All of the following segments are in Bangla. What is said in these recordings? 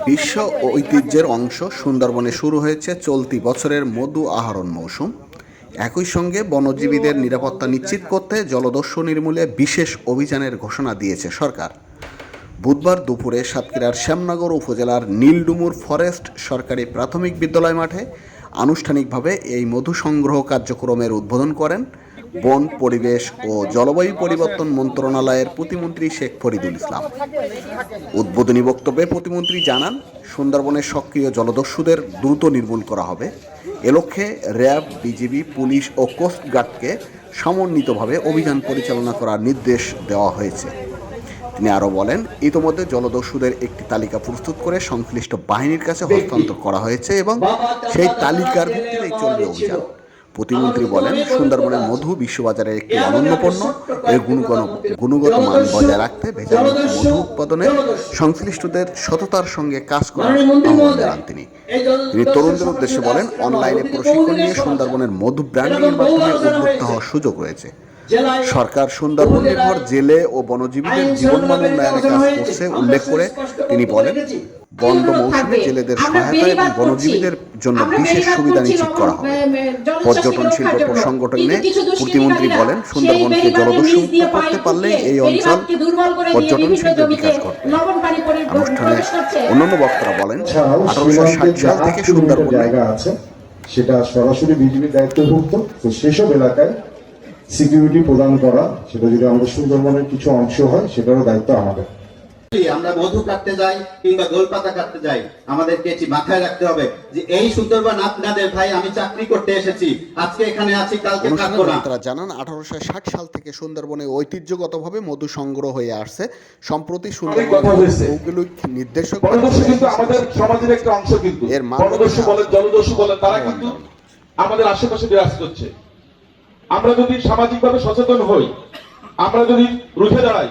বিশ্ব ঐতিহ্যের অংশ সুন্দরবনে শুরু হয়েছে চলতি বছরের মধু আহরণ মৌসুম। একই সঙ্গে বনজীবীদের নিরাপত্তা নিশ্চিত করতে জলদস্যু নির্মূলে বিশেষ অভিযানের ঘোষণা দিয়েছে সরকার। বুধবার দুপুরে সাতক্ষীরার শ্যামনগর উপজেলার নীলডুমুর ফরেস্ট সরকারি প্রাথমিক বিদ্যালয় মাঠে আনুষ্ঠানিকভাবে এই মধু সংগ্রহ কার্যক্রমের উদ্বোধন করেন বন, পরিবেশ ও জলবায়ু পরিবর্তন মন্ত্রণালয়ের প্রতিমন্ত্রী শেখ ফরিদুল ইসলাম। উদ্বোধনী বক্তব্যে প্রতিমন্ত্রী জানান, সুন্দরবনের সক্রিয় জলদস্যুদের দ্রুত নির্মূল করা হবে। এ লক্ষ্যে র্যাব, বিজিবি, পুলিশ ও কোস্টগার্ডকে সমন্বিতভাবে অভিযান পরিচালনা করার নির্দেশ দেওয়া হয়েছে। তিনি আরও বলেন, ইতোমধ্যে জলদস্যুদের একটি তালিকা প্রস্তুত করে সংশ্লিষ্ট বাহিনীর কাছে হস্তান্তর করা হয়েছে এবং সেই তালিকার ভিত্তিতেই চলবে অভিযান। প্রতিমন্ত্রী বলেন, সুন্দরবনের মধু বিশ্ববাজারের একটি অনন্য পণ্য। এর গুণগত মান বজায় রাখতে ভেজাল মধু উৎপাদনে সংশ্লিষ্টদের সততার সঙ্গে কাজ করার আহ্বান জানান তিনি। তরুণদের উদ্দেশ্যে বলেন, অনলাইনে প্রশিক্ষণ নিয়ে সুন্দরবনের মধু ব্র্যান্ডিংয়ের মাধ্যমে উদ্যোক্তা হওয়ার সুযোগ রয়েছে। সরকার সুন্দরবন নির্ভর জেলে ও বনজীবীদের জীবনমান উন্নয়নে কাজ করছে উল্লেখ করে তিনি বলেন, বন্ধ মৌসুমে জেলেদের সহায়তা এবং বনজীবীদের জন্য বিশেষ সুবিধা নিশ্চিত করা হবে। পর্যটন শিল্প সংগঠনে প্রতিমন্ত্রী বলেন, সুন্দরবনকে জলদস্যু মুক্ত করতে পারলে এই অঞ্চল পর্যটন শিল্পের বিকাশ ঘটবে। অনুষ্ঠানে অন্যান্য বক্তারা বলেন, 1860 সাল থেকে সুন্দরবনে জায়গা আছে, সেটা সরাসরি বিজিবির দায়িত্বভুক্ত। তো সেসব এলাকায় সিকিউরিটি প্রদান করা, সেটা যদি আমাদের সুন্দরবনের কিছু অংশ হয়, সেটারও দায়িত্ব আমাদের। আমরা মধু কাটতে যাই কিংবা গোলপাতা কাটতে যাই, আমাদেরকে এটি মাথায় রাখতে হবে যে এই সুন্দরবন আপনাদের। ভাই, আমি চাকরি করতে এসেছি, আজকে এখানে আছি, কালকে থাকবো না। তারা জানান, 1860 সাল থেকে সুন্দরবনে ঐতিহ্যগতভাবে মধু সংগ্রহ হয়ে আসছে। সম্প্রতি সুন্দরবনের ভৌগোলিক নির্দেশক কিন্তু আমাদের সমাজের একটা অংশ, কিন্তু এর বনদস্যু বলেন, জলদস্যু বলেন, তারা কিন্তু আমাদের আশেপাশে বিরাজ করছে। আমরা যদি সামাজিকভাবে সচেতন হই, আমরা যদি রুখে দাঁড়াই,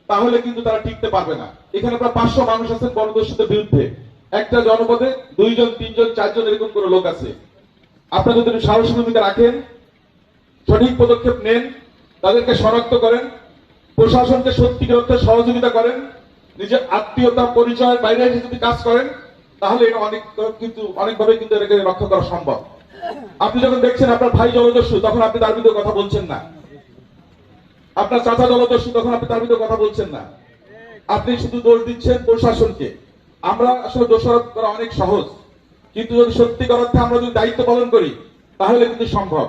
তাহলে কিন্তু তারা টিকতে পারবে না। এখানে প্রায় 500 মানুষ আছেন বনদস্যুদের বিরুদ্ধে। একটা জনপদে 2 জন, 3 জন, 4 জন এরকম করে লোক আছে। আপনারা যদি সাহসী ভূমিকা রাখেন, সঠিক পদক্ষেপ নেন, তাদেরকে শনাক্ত করেন, প্রশাসনকে সত্যিকার অর্থে সহযোগিতা করেন, নিজের আত্মীয়তা পরিচয়ের বাইরে এসে যদি কাজ করেন, তাহলে এটা অনেকভাবে কিন্তু এটাকে রক্ষা করা সম্ভব। আপনি যখন দেখছেন আপনার ভাই জলদস্যু, তখন আপনি তার বিরুদ্ধে কথা বলছেন না। আপনার চাচা জলদস্যু, তখন আপনি তার বিরুদ্ধে কথা বলছেন না। আপনি শুধু দোষ দিচ্ছেন প্রশাসনকে। আমরা আসলে দোষারোপ করা অনেক সহজ, কিন্তু যদি সত্যিকার অর্থে আমরা যদি দায়িত্ব পালন করি, তাহলে কিন্তু সম্ভব।